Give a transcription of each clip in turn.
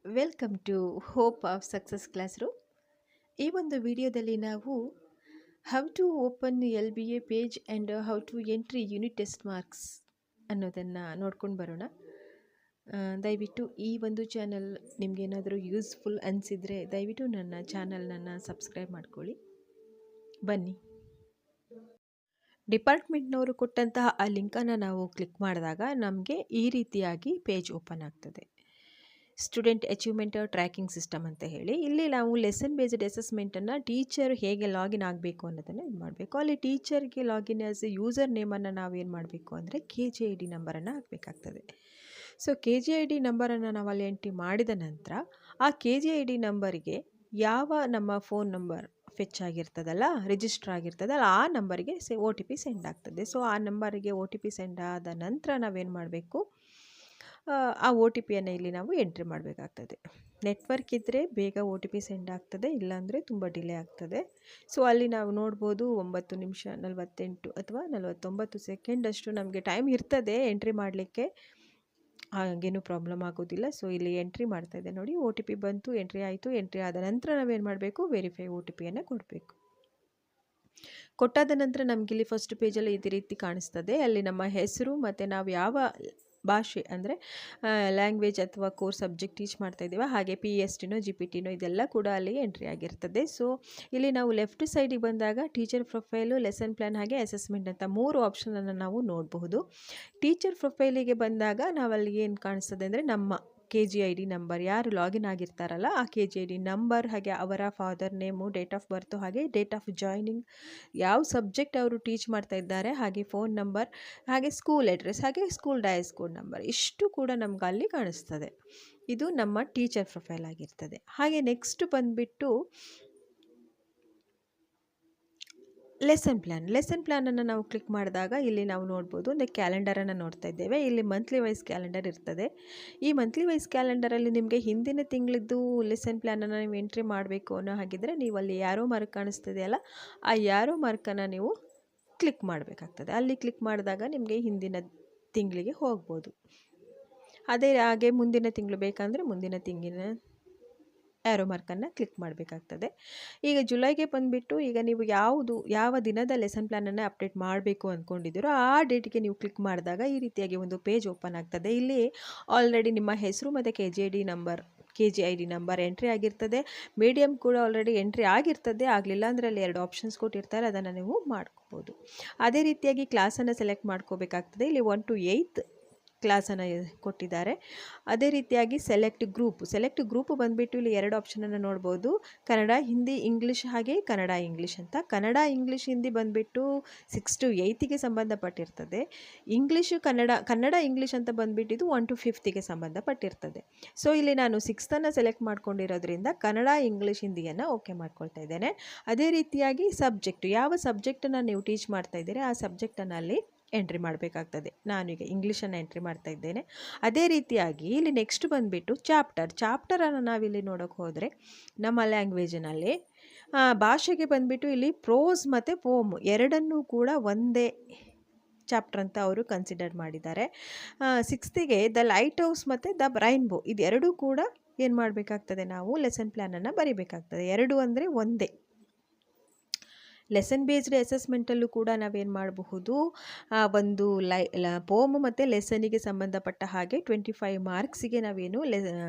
Welcome to hope of success classroom. ಈ ಒಂದು ವಿಡಿಯೋದಲ್ಲಿ ನಾವು how to open LBA page and how to entry unit test marks ಅನ್ನೋದನ್ನು ನೋಡ್ಕೊಂಡು ಬರೋಣ. ದಯವಿಟ್ಟು ಈ ಒಂದು ಚಾನಲ್ ನಿಮಗೇನಾದರೂ ಯೂಸ್ಫುಲ್ ಅನಿಸಿದರೆ ದಯವಿಟ್ಟು ನನ್ನ ಚಾನಲ್ನನ್ನು ಸಬ್ಸ್ಕ್ರೈಬ್ ಮಾಡ್ಕೊಳ್ಳಿ. ಬನ್ನಿ. ಡಿಪಾರ್ಟ್ಮೆಂಟ್ನವರು ಕೊಟ್ಟಂತಹ ಆ ಲಿಂಕನ್ನು ನಾವು ಕ್ಲಿಕ್ ಮಾಡಿದಾಗ ನಮಗೆ ಈ ರೀತಿಯಾಗಿ ಪೇಜ್ ಓಪನ್ ಆಗ್ತದೆ. ಸ್ಟೂಡೆಂಟ್ ಅಚೀವ್ಮೆಂಟ್ ಟ್ರ್ಯಾಕಿಂಗ್ ಸಿಸ್ಟಮ್ ಅಂತ ಹೇಳಿ ಇಲ್ಲಿ ನಾವು ಲೆಸನ್ ಬೇಸ್ಡ್ ಅಸೆಸ್ಮೆಂಟನ್ನು ಟೀಚರ್ ಹೇಗೆ ಲಾಗಿನ್ ಆಗಬೇಕು ಅನ್ನೋದನ್ನು ಇದು ಮಾಡಬೇಕು. ಅಲ್ಲಿ ಟೀಚರ್ಗೆ ಲಾಗಿನ್ ಆಸ್ ಎ ಯೂಸರ್ ನೇಮನ್ನು ನಾವೇನು ಮಾಡಬೇಕು ಅಂದರೆ KGID ನಂಬರನ್ನು ಹಾಕಬೇಕಾಗ್ತದೆ. ಸೊ KGID ನಂಬರನ್ನು ನಾವು ಅಲ್ಲಿ ಎಂಟ್ರಿ ಮಾಡಿದ ನಂತರ ಆ KGID ನಂಬರಿಗೆ ಯಾವ ನಮ್ಮ ಫೋನ್ ನಂಬರ್ ಫೆಚ್ ಆಗಿರ್ತದಲ್ಲ, ರಿಜಿಸ್ಟರ್ ಆಗಿರ್ತದಲ್ಲ, ಆ ನಂಬರಿಗೆ OTP ಸೆಂಡ್ ಆಗ್ತದೆ. ಸೊ ಆ ನಂಬರಿಗೆ OTP ಸೆಂಡ್ ಆದ ನಂತರ ನಾವೇನು ಮಾಡಬೇಕು, ಆ OTP ಇಲ್ಲಿ ನಾವು ಎಂಟ್ರಿ ಮಾಡಬೇಕಾಗ್ತದೆ. ನೆಟ್ವರ್ಕ್ ಇದ್ದರೆ ಬೇಗ OTP ಸೆಂಡ್ ಆಗ್ತದೆ, ಇಲ್ಲಾಂದರೆ ತುಂಬ ಡಿಲೇ ಆಗ್ತದೆ. ಸೊ ಅಲ್ಲಿ ನಾವು ನೋಡ್ಬೋದು 9 ನಿಮಿಷ 48 ಅಥವಾ 49 ಸೆಕೆಂಡಷ್ಟು ನಮಗೆ ಟೈಮ್ ಇರ್ತದೆ ಎಂಟ್ರಿ ಮಾಡಲಿಕ್ಕೆ. ಹಾಗೇನೂ ಪ್ರಾಬ್ಲಮ್ ಆಗೋದಿಲ್ಲ. ಸೊ ಇಲ್ಲಿ ಎಂಟ್ರಿ ಮಾಡ್ತಾಯಿದ್ದೆ ನೋಡಿ, OTP ಬಂತು, ಎಂಟ್ರಿ ಆಯಿತು. ಎಂಟ್ರಿ ಆದ ನಂತರ ನಾವೇನು ಮಾಡಬೇಕು, ವೆರಿಫೈ OTPಯನ್ನು ಕೊಡಬೇಕು. ಕೊಟ್ಟಾದ ನಂತರ ನಮಗಿಲ್ಲಿ ಫಸ್ಟ್ ಪೇಜಲ್ಲಿ ಇದೇ ರೀತಿ ಕಾಣಿಸ್ತದೆ. ಅಲ್ಲಿ ನಮ್ಮ ಹೆಸರು ಮತ್ತು ನಾವು ಯಾವ ಭಾಷೆ ಅಂದರೆ ಲ್ಯಾಂಗ್ವೇಜ್ ಅಥವಾ ಕೋರ್ಸ್ ಸಬ್ಜೆಕ್ಟ್ ಟೀಚ್ ಮಾಡ್ತಾ ಇದ್ದೀವ, ಹಾಗೆ PSTನೋ GPTನೋ ಇದೆಲ್ಲ ಕೂಡ ಅಲ್ಲಿ ಎಂಟ್ರಿ ಆಗಿರ್ತದೆ. ಸೊ ಇಲ್ಲಿ ನಾವು ಲೆಫ್ಟ್ ಸೈಡಿಗೆ ಬಂದಾಗ ಟೀಚರ್ ಪ್ರೊಫೈಲು, ಲೆಸನ್ ಪ್ಲ್ಯಾನ್ ಹಾಗೆ ಅಸೆಸ್ಮೆಂಟ್ ಅಂತ 3 ಆಪ್ಷನನ್ನು ನಾವು ನೋಡಬಹುದು. ಟೀಚರ್ ಪ್ರೊಫೈಲಿಗೆ ಬಂದಾಗ ನಾವಲ್ಲಿ ಏನು ಕಾಣಿಸ್ತದೆ ಅಂದರೆ ನಮ್ಮ KGID ನಂಬರ್, ಯಾರು ಲಾಗಿನ್ ಆಗಿರ್ತಾರಲ್ಲ ಆ KGID ನಂಬರ್, ಹಾಗೆ ಅವರ father name, date of birth, ಹಾಗೆ ಡೇಟ್ ಆಫ್ ಜಾಯ್ನಿಂಗ್, ಯಾವ ಸಬ್ಜೆಕ್ಟ್ ಅವರು ಟೀಚ್ ಮಾಡ್ತಾ ಇದ್ದಾರೆ, ಹಾಗೆ ಫೋನ್ ನಂಬರ್, ಹಾಗೆ ಸ್ಕೂಲ್ ಅಡ್ರೆಸ್, ಹಾಗೆ ಸ್ಕೂಲ್ ಡಯಸ್ ಕೋಡ್ ನಂಬರ್, ಇಷ್ಟು ಕೂಡ ನಮ್ಗೆ ಅಲ್ಲಿ ಕಾಣಿಸ್ತದೆ. ಇದು ನಮ್ಮ ಟೀಚರ್ ಪ್ರೊಫೈಲ್ ಆಗಿರ್ತದೆ. ಹಾಗೆ ನೆಕ್ಸ್ಟ್ ಬಂದುಬಿಟ್ಟು ಲೆಸನ್ ಪ್ಲ್ಯಾನನ್ನು ನಾವು ಕ್ಲಿಕ್ ಮಾಡಿದಾಗ ಇಲ್ಲಿ ನಾವು ನೋಡ್ಬೋದು ಒಂದು ಕ್ಯಾಲೆಂಡರನ್ನು ನೋಡ್ತಾ ಇದ್ದೇವೆ. ಇಲ್ಲಿ ಮಂತ್ಲಿ ವೈಸ್ ಕ್ಯಾಲೆಂಡರ್ ಇರ್ತದೆ. ಈ ಮಂತ್ಲಿ ವೈಸ್ ಕ್ಯಾಲೆಂಡರಲ್ಲಿ ನಿಮಗೆ ಹಿಂದಿನ ತಿಂಗಳದ್ದು ಲೆಸನ್ ಪ್ಲ್ಯಾನನ್ನು ನೀವು ಎಂಟ್ರಿ ಮಾಡಬೇಕು ಅನ್ನೋ ಹಾಗಿದ್ರೆ ನೀವು ಅಲ್ಲಿ ಯಾರೋ ಮಾರ್ಕ್ ಕಾಣಿಸ್ತದೆಯಲ್ಲ, ಆ ಯಾರೋ ಮಾರ್ಕನ್ನು ನೀವು ಕ್ಲಿಕ್ ಮಾಡಬೇಕಾಗ್ತದೆ. ಅಲ್ಲಿ ಕ್ಲಿಕ್ ಮಾಡಿದಾಗ ನಿಮಗೆ ಹಿಂದಿನ ತಿಂಗಳಿಗೆ ಹೋಗ್ಬೋದು. ಅದೇ ಹಾಗೆ ಮುಂದಿನ ತಿಂಗಳು ಬೇಕಂದರೆ ಮುಂದಿನ ತಿಂಗಳಿನ ಆ್ಯರೋ ಮಾರ್ಕನ್ನು ಕ್ಲಿಕ್ ಮಾಡಬೇಕಾಗ್ತದೆ. ಈಗ ಜುಲೈಗೆ ಬಂದುಬಿಟ್ಟು ಈಗ ನೀವು ಯಾವ ದಿನದ ಲೆಸನ್ ಪ್ಲ್ಯಾನನ್ನು ಅಪ್ಡೇಟ್ ಮಾಡಬೇಕು ಅಂದ್ಕೊಂಡಿದ್ದೀರೋ ಆ ಡೇಟಿಗೆ ನೀವು ಕ್ಲಿಕ್ ಮಾಡಿದಾಗ ಈ ರೀತಿಯಾಗಿ ಒಂದು ಪೇಜ್ ಓಪನ್ ಆಗ್ತದೆ. ಇಲ್ಲಿ ಆಲ್ರೆಡಿ ನಿಮ್ಮ ಹೆಸರು ಮತ್ತು KGID ನಂಬರ್ ಎಂಟ್ರಿ ಆಗಿರ್ತದೆ. ಮೀಡಿಯಮ್ ಕೂಡ ಆಲ್ರೆಡಿ ಎಂಟ್ರಿ ಆಗಿರ್ತದೆ. ಆಗಲಿಲ್ಲ ಅಂದರೆ ಅಲ್ಲಿ 2 ಆಪ್ಷನ್ಸ್ ಕೊಟ್ಟಿರ್ತಾರೆ, ಅದನ್ನು ನೀವು ಮಾಡ್ಕೋಬೋದು. ಅದೇ ರೀತಿಯಾಗಿ ಕ್ಲಾಸನ್ನು ಸೆಲೆಕ್ಟ್ ಮಾಡ್ಕೋಬೇಕಾಗ್ತದೆ. ಇಲ್ಲಿ 1 to 8 ಕ್ಲಾಸನ್ನು ಕೊಟ್ಟಿದ್ದಾರೆ. ಅದೇ ರೀತಿಯಾಗಿ ಸೆಲೆಕ್ಟ್ ಗ್ರೂಪ್ ಬಂದುಬಿಟ್ಟು ಇಲ್ಲಿ 2 ಆಪ್ಷನನ್ನು ನೋಡ್ಬೋದು, ಕನ್ನಡ, ಹಿಂದಿ, ಇಂಗ್ಲೀಷ್, ಹಾಗೆ ಕನ್ನಡ ಇಂಗ್ಲೀಷ್ ಅಂತ. ಕನ್ನಡ ಇಂಗ್ಲೀಷ್ ಹಿಂದಿ ಬಂದುಬಿಟ್ಟು 6 to 8ಗೆ ಸಂಬಂಧಪಟ್ಟಿರ್ತದೆ. ಕನ್ನಡ ಇಂಗ್ಲೀಷ್ ಅಂತ ಬಂದುಬಿಟ್ಟು ಇದು 1 to 5ಗೆ ಸಂಬಂಧಪಟ್ಟಿರ್ತದೆ. ಸೊ ಇಲ್ಲಿ ನಾನು 6ನ್ನು ಸೆಲೆಕ್ಟ್ ಮಾಡ್ಕೊಂಡಿರೋದ್ರಿಂದ ಕನ್ನಡ ಇಂಗ್ಲೀಷ್ ಹಿಂದಿಯನ್ನು ಓಕೆ ಮಾಡ್ಕೊಳ್ತಾ ಇದ್ದೇನೆ. ಅದೇ ರೀತಿಯಾಗಿ ಯಾವ ಸಬ್ಜೆಕ್ಟನ್ನು ನೀವು ಟೀಚ್ ಮಾಡ್ತಾ ಇದ್ದೀರಿ ಆ ಸಬ್ಜೆಕ್ಟನ್ನು ಅಲ್ಲಿ ಎಂಟ್ರಿ ಮಾಡಬೇಕಾಗ್ತದೆ. ನಾನೀಗ ಇಂಗ್ಲೀಷನ್ನು ಎಂಟ್ರಿ ಮಾಡ್ತಾ ಇದ್ದೇನೆ. ಅದೇ ರೀತಿಯಾಗಿ ಇಲ್ಲಿ ನೆಕ್ಸ್ಟ್ ಬಂದುಬಿಟ್ಟು ಚಾಪ್ಟರನ್ನು ನಾವಿಲ್ಲಿ ನೋಡೋಕೆ ಹೋದರೆ ನಮ್ಮ ಲ್ಯಾಂಗ್ವೇಜಿನಲ್ಲಿ ಭಾಷೆಗೆ ಬಂದುಬಿಟ್ಟು ಇಲ್ಲಿ ಪ್ರೋಸ್ ಮತ್ತು ಪೋಮ್ ಎರಡನ್ನೂ ಕೂಡ ಒಂದೇ ಚಾಪ್ಟರ್ ಅಂತ ಅವರು ಕನ್ಸಿಡರ್ ಮಾಡಿದ್ದಾರೆ. 6ಗೆ ದ ಲೈಟ್ ಹೌಸ್ ಮತ್ತು ದ ರೈನ್ಬೋ ಇದೆರಡೂ ಕೂಡ ಏನು ಮಾಡಬೇಕಾಗ್ತದೆ, ನಾವು ಲೆಸನ್ ಪ್ಲ್ಯಾನನ್ನು ಬರೀಬೇಕಾಗ್ತದೆ. 2 ಅಂದರೆ ಒಂದೇ. ಲೆಸನ್ ಬೇಸ್ಡ್ ಅಸೆಸ್ಮೆಂಟಲ್ಲೂ ಕೂಡ ನಾವೇನು ಮಾಡಬಹುದು, ಒಂದು ಪೋಮ್ ಮತ್ತು ಲೆಸನಿಗೆ ಸಂಬಂಧಪಟ್ಟ ಹಾಗೆ 25 ಮಾರ್ಕ್ಸಿಗೆ ನಾವೇನು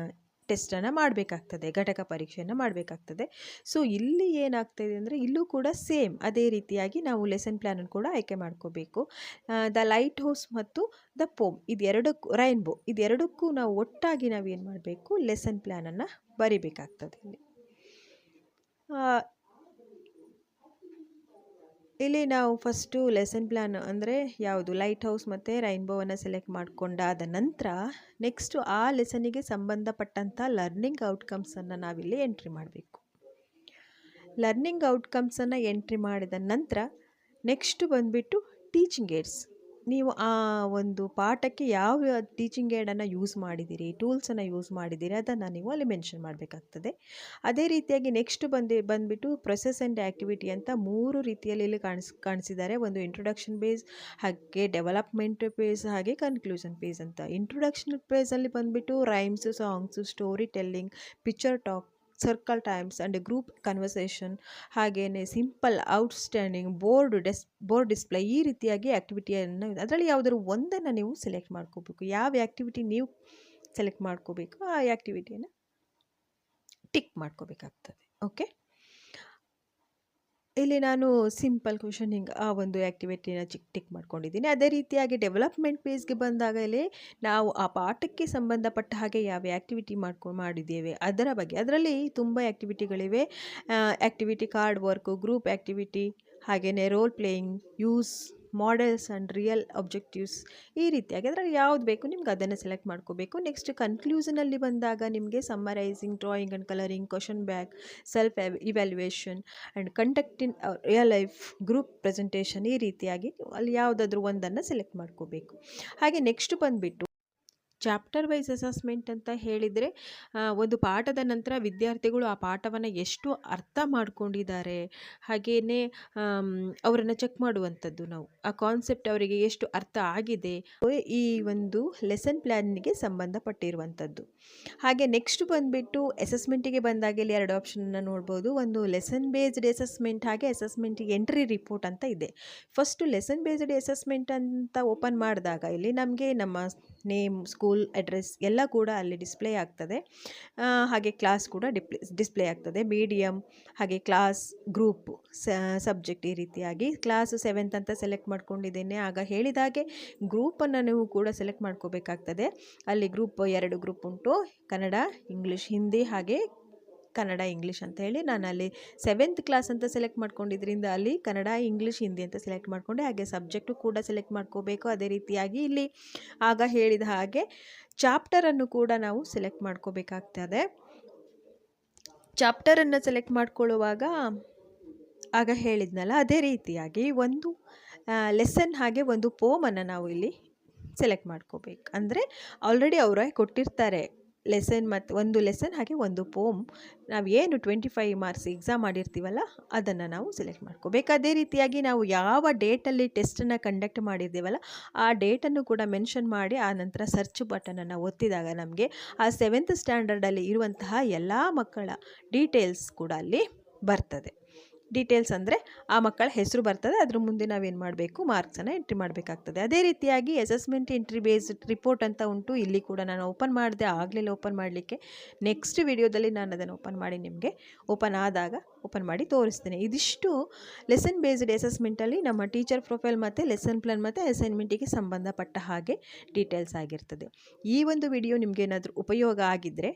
ಟೆಸ್ಟನ್ನು ಮಾಡಬೇಕಾಗ್ತದೆ, ಘಟಕ ಪರೀಕ್ಷೆಯನ್ನು ಮಾಡಬೇಕಾಗ್ತದೆ. ಸೊ ಇಲ್ಲಿ ಏನಾಗ್ತಾಯಿದೆ ಅಂದರೆ ಇಲ್ಲೂ ಕೂಡ ಸೇಮ್ ಅದೇ ರೀತಿಯಾಗಿ ನಾವು ಲೆಸನ್ ಪ್ಲ್ಯಾನನ್ನು ಕೂಡ ಆಯ್ಕೆ ಮಾಡ್ಕೋಬೇಕು. ದ ಲೈಟ್ ಹೌಸ್ ಮತ್ತು ದ ಪೋಮ್ ರೈನ್ಬೋ ಇದೆರಡಕ್ಕೂ ನಾವು ಒಟ್ಟಾಗಿ ನಾವೇನು ಮಾಡಬೇಕು, ಲೆಸನ್ ಪ್ಲ್ಯಾನನ್ನು ಬರಿಬೇಕಾಗ್ತದೆ. ಇಲ್ಲಿ ನಾವು ಫಸ್ಟು ಲೆಸನ್ ಪ್ಲ್ಯಾನ್ ಅಂದರೆ ಯಾವುದು ಲೈಟ್ ಹೌಸ್ ಮತ್ತು ರೈನ್ಬೋವನ್ನು ಸೆಲೆಕ್ಟ್ ಮಾಡಿಕೊಂಡಾದ ನಂತರ ನೆಕ್ಸ್ಟು ಆ ಲೆಸನಿಗೆ ಸಂಬಂಧಪಟ್ಟಂಥ ಲರ್ನಿಂಗ್ ಔಟ್ಕಮ್ಸನ್ನು ನಾವಿಲ್ಲಿ ಎಂಟ್ರಿ ಮಾಡಬೇಕು. ಲರ್ನಿಂಗ್ ಔಟ್ಕಮ್ಸನ್ನು ಎಂಟ್ರಿ ಮಾಡಿದ ನಂತರ ನೆಕ್ಸ್ಟು ಬಂದುಬಿಟ್ಟು ಟೀಚಿಂಗ್ ಏಡ್ಸ್. ನೀವು ಆ ಒಂದು ಪಾಠಕ್ಕೆ ಯಾವ ಟೀಚಿಂಗ್ ಏಡನ್ನು ಯೂಸ್ ಮಾಡಿದ್ದೀರಿ, ಟೂಲ್ಸನ್ನು ಯೂಸ್ ಮಾಡಿದ್ದೀರಿ, ಅದನ್ನು ನೀವು ಅಲ್ಲಿ ಮೆನ್ಷನ್ ಮಾಡಬೇಕಾಗ್ತದೆ. ಅದೇ ರೀತಿಯಾಗಿ ನೆಕ್ಸ್ಟ್ ಬಂದುಬಿಟ್ಟು ಪ್ರೊಸೆಸ್ ಆ್ಯಂಡ್ ಆ್ಯಕ್ಟಿವಿಟಿ ಅಂತ 3 ರೀತಿಯಲ್ಲಿ ಇಲ್ಲಿ ಕಾಣಿಸಿದ್ದಾರೆ. ಒಂದು ಇಂಟ್ರೊಡಕ್ಷನ್ ಪೇಜ್, ಹಾಗೆ ಡೆವಲಪ್ಮೆಂಟ್ ಪೇಜ್, ಹಾಗೆ ಕನ್ಕ್ಲೂಷನ್ ಪೇಜ್ ಅಂತ. ಇಂಟ್ರೊಡಕ್ಷನ್ ಪೇಜಲ್ಲಿ ಬಂದುಬಿಟ್ಟು rhymes, songs, story telling, picture talk, circle times and group conversation, ಹಾಗೆಯೇ ಸಿಂಪಲ್, ಔಟ್ಸ್ಟ್ಯಾಂಡಿಂಗ್, ಬೋರ್ಡ್ ಡಿಸ್ಪ್ಲೇ, ಈ ರೀತಿಯಾಗಿ ಆ್ಯಕ್ಟಿವಿಟಿಯನ್ನು ಅದರಲ್ಲಿ ಯಾವುದಾದ್ರು ಒಂದನ್ನು ನೀವು ಸೆಲೆಕ್ಟ್ ಮಾಡ್ಕೋಬೇಕು. ಯಾವ ಆ್ಯಕ್ಟಿವಿಟಿ ನೀವು ಸೆಲೆಕ್ಟ್ ಮಾಡ್ಕೋಬೇಕು ಆ ಆ್ಯಕ್ಟಿವಿಟಿಯನ್ನು ಟಿಕ್ ಮಾಡ್ಕೋಬೇಕಾಗ್ತದೆ. ಓಕೆ, ಇಲ್ಲಿ ನಾನು ಸಿಂಪಲ್ ಕ್ವೆಷನಿಂಗ್ ಆ ಒಂದು ಆ್ಯಕ್ಟಿವಿಟಿನ ಟಿಕ್ ಮಾಡ್ಕೊಂಡಿದ್ದೀನಿ. ಅದೇ ರೀತಿಯಾಗಿ ಡೆವಲಪ್ಮೆಂಟ್ ಪೇಜ್ಗೆ ಬಂದಾಗ ಇಲ್ಲಿ ನಾವು ಆ ಪಾಠಕ್ಕೆ ಸಂಬಂಧಪಟ್ಟ ಹಾಗೆ ಯಾವ ಆ್ಯಕ್ಟಿವಿಟಿ ಮಾಡಿದ್ದೇವೆ ಅದರ ಬಗ್ಗೆ. ಅದರಲ್ಲಿ ತುಂಬ ಆ್ಯಕ್ಟಿವಿಟಿಗಳಿವೆ. Activity card work, group activity, ಹಾಗೆಯೇ role playing, use models and real objectives, ಈ ರೀತಿಯಾಗಿ ಅದರಲ್ಲಿ ಯಾವ್ದು ಬೇಕು ನಿಮ್ಗೆ ಅದನ್ನು ಸೆಲೆಕ್ಟ್ ಮಾಡ್ಕೋಬೇಕು. ನೆಕ್ಸ್ಟ್ ಕನ್ಕ್ಲೂಷನಲ್ಲಿ ಬಂದಾಗ ನಿಮಗೆ summarising, drawing and colouring, question bank, self evaluation and conduct in real life group presentation, ಈ ರೀತಿಯಾಗಿ ಅಲ್ಲಿ ಯಾವುದಾದ್ರೂ ಒಂದನ್ನು ಸೆಲೆಕ್ಟ್ ಮಾಡ್ಕೋಬೇಕು. ಹಾಗೆ ನೆಕ್ಸ್ಟ್ ಬಂದುಬಿಟ್ಟು ಚಾಪ್ಟರ್ ವೈಸ್ ಅಸೆಸ್ಮೆಂಟ್ ಅಂತ ಹೇಳಿದರೆ, ಒಂದು ಪಾಠದ ನಂತರ ವಿದ್ಯಾರ್ಥಿಗಳು ಆ ಪಾಠವನ್ನು ಎಷ್ಟು ಅರ್ಥ ಮಾಡ್ಕೊಂಡಿದ್ದಾರೆ, ಹಾಗೆಯೇ ಅವರನ್ನು ಚೆಕ್ ಮಾಡುವಂಥದ್ದು. ನಾವು ಆ ಕಾನ್ಸೆಪ್ಟ್ ಅವರಿಗೆ ಎಷ್ಟು ಅರ್ಥ ಆಗಿದೆ, ಈ ಒಂದು ಲೆಸನ್ ಪ್ಲ್ಯಾನ್ಗೆ ಸಂಬಂಧಪಟ್ಟಿರುವಂಥದ್ದು. ಹಾಗೆ ನೆಕ್ಸ್ಟ್ ಬಂದುಬಿಟ್ಟು ಅಸೆಸ್ಮೆಂಟಿಗೆ ಬಂದಾಗ ಇಲ್ಲಿ 2 ಆಪ್ಷನ್ನ ನೋಡ್ಬೋದು. ಒಂದು ಲೆಸನ್ ಬೇಸ್ಡ್ ಅಸೆಸ್ಮೆಂಟ್, ಹಾಗೆ ಅಸೆಸ್ಮೆಂಟಿಗೆ ಎಂಟ್ರಿ ರಿಪೋರ್ಟ್ ಅಂತ ಇದೆ. ಫಸ್ಟು ಲೆಸನ್ ಬೇಸ್ಡ್ ಅಸೆಸ್ಮೆಂಟ್ ಅಂತ ಓಪನ್ ಮಾಡಿದಾಗ ಇಲ್ಲಿ ನಮಗೆ ನಮ್ಮ ನೇಮ್, ಸ್ಕೂಲ್ ಅಡ್ರೆಸ್ ಎಲ್ಲ ಕೂಡ ಅಲ್ಲಿ ಡಿಸ್ಪ್ಲೇ ಆಗ್ತದೆ. ಹಾಗೆ ಕ್ಲಾಸ್ ಕೂಡ ಡಿಸ್ಪ್ಲೇ ಆಗ್ತದೆ. ಮೀಡಿಯಮ್, ಹಾಗೆ ಕ್ಲಾಸ್, ಗ್ರೂಪ್, ಸಬ್ಜೆಕ್ಟ್, ಈ ರೀತಿಯಾಗಿ. ಕ್ಲಾಸು 7th ಅಂತ ಸೆಲೆಕ್ಟ್ ಮಾಡ್ಕೊಂಡಿದ್ದೇನೆ. ಆಗ ಹೇಳಿದಾಗೆ ಗ್ರೂಪನ್ನು ನೀವು ಕೂಡ ಸೆಲೆಕ್ಟ್ ಮಾಡ್ಕೋಬೇಕಾಗ್ತದೆ. ಅಲ್ಲಿ ಗ್ರೂಪ್ 2 ಗ್ರೂಪ್ ಉಂಟು, ಕನ್ನಡ, ಇಂಗ್ಲೀಷ್, ಹಿಂದಿ, ಹಾಗೆ ಕನ್ನಡ ಇಂಗ್ಲೀಷ್ ಅಂತ ಹೇಳಿ. ನಾನು ಅಲ್ಲಿ 7th ಕ್ಲಾಸ್ ಅಂತ ಸೆಲೆಕ್ಟ್ ಮಾಡ್ಕೊಂಡಿದ್ದರಿಂದ ಅಲ್ಲಿ ಕನ್ನಡ, ಇಂಗ್ಲೀಷ್, ಹಿಂದಿ ಅಂತ ಸೆಲೆಕ್ಟ್ ಮಾಡಿಕೊಂಡೆ. ಹಾಗೆ ಸಬ್ಜೆಕ್ಟು ಕೂಡ ಸೆಲೆಕ್ಟ್ ಮಾಡ್ಕೋಬೇಕು. ಅದೇ ರೀತಿಯಾಗಿ ಇಲ್ಲಿ ಆಗ ಹೇಳಿದ ಹಾಗೆ ಚಾಪ್ಟರನ್ನು ಕೂಡ ನಾವು ಸೆಲೆಕ್ಟ್ ಮಾಡ್ಕೋಬೇಕಾಗ್ತದೆ. ಚಾಪ್ಟರನ್ನು ಸೆಲೆಕ್ಟ್ ಮಾಡ್ಕೊಳ್ಳುವಾಗ ಆಗ ಹೇಳಿದ್ನಲ್ಲ, ಅದೇ ರೀತಿಯಾಗಿ ಒಂದು ಲೆಸನ್ ಹಾಗೆ ಒಂದು ಪೋಮನ್ನು ನಾವು ಇಲ್ಲಿ ಸೆಲೆಕ್ಟ್ ಮಾಡ್ಕೋಬೇಕು. ಅಂದರೆ ಆಲ್ರೆಡಿ ಅವರೇ ಕೊಟ್ಟಿರ್ತಾರೆ ಲೆಸನ್, ಮತ್ತು ಒಂದು ಲೆಸನ್ ಹಾಗೆ ಒಂದು ಪೋಮ್. ನಾವು ಏನು 25 ಮಾರ್ಕ್ಸ್ ಎಕ್ಸಾಮ್ ಮಾಡಿರ್ತೀವಲ್ಲ ಅದನ್ನು ನಾವು ಸೆಲೆಕ್ಟ್ ಮಾಡ್ಕೋಬೇಕು. ಅದೇ ರೀತಿಯಾಗಿ ನಾವು ಯಾವ ಡೇಟಲ್ಲಿ ಟೆಸ್ಟನ್ನು ಕಂಡಕ್ಟ್ ಮಾಡಿರ್ತೀವಲ್ಲ ಆ ಡೇಟನ್ನು ಕೂಡ ಮೆನ್ಷನ್ ಮಾಡಿ ಆ ನಂತರ ಸರ್ಚ್ ಬಟನನ್ನು ಒತ್ತಿದಾಗ ನಮಗೆ ಆ 7th ಸ್ಟ್ಯಾಂಡರ್ಡಲ್ಲಿ ಇರುವಂತಹ ಎಲ್ಲ ಮಕ್ಕಳ ಡೀಟೇಲ್ಸ್ ಕೂಡ ಅಲ್ಲಿ ಬರ್ತದೆ. ಡೀಟೇಲ್ಸ್ ಅಂದರೆ ಆ ಮಕ್ಕಳ ಹೆಸರು ಬರ್ತದೆ, ಅದ್ರ ಮುಂದೆ ನಾವೇನು ಮಾಡಬೇಕು, ಮಾರ್ಕ್ಸನ್ನು ಎಂಟ್ರಿ ಮಾಡಬೇಕಾಗ್ತದೆ. ಅದೇ ರೀತಿಯಾಗಿ ಅಸೆಸ್ಮೆಂಟ್ ಎಂಟ್ರಿ ಬೇಸ್ಡ್ ರಿಪೋರ್ಟ್ ಅಂತ ಉಂಟು. ಇಲ್ಲಿ ಕೂಡ ನಾನು ಓಪನ್ ಮಾಡಿದೆ, ಆಗಲಿಲ್ಲ ಓಪನ್ ಮಾಡಲಿಕ್ಕೆ. ನೆಕ್ಸ್ಟ್ ವಿಡಿಯೋದಲ್ಲಿ ನಾನು ಅದನ್ನು ಓಪನ್ ಮಾಡಿ ನಿಮಗೆ ಓಪನ್ ಆದಾಗ ಓಪನ್ ಮಾಡಿ ತೋರಿಸ್ತೇನೆ. ಇದಿಷ್ಟು ಲೆಸನ್ ಬೇಸ್ಡ್ ಅಸೆಸ್ಮೆಂಟಲ್ಲಿ ನಮ್ಮ ಟೀಚರ್ ಪ್ರೊಫೈಲ್ ಮತ್ತು ಲೆಸನ್ ಪ್ಲಾನ್ ಮತ್ತು ಅಸೈನ್ಮೆಂಟಿಗೆ ಸಂಬಂಧಪಟ್ಟ ಹಾಗೆ ಡೀಟೇಲ್ಸ್ ಆಗಿರ್ತದೆ. ಈ ಒಂದು ವಿಡಿಯೋ ನಿಮಗೇನಾದರೂ ಉಪಯೋಗ ಆಗಿದ್ದರೆ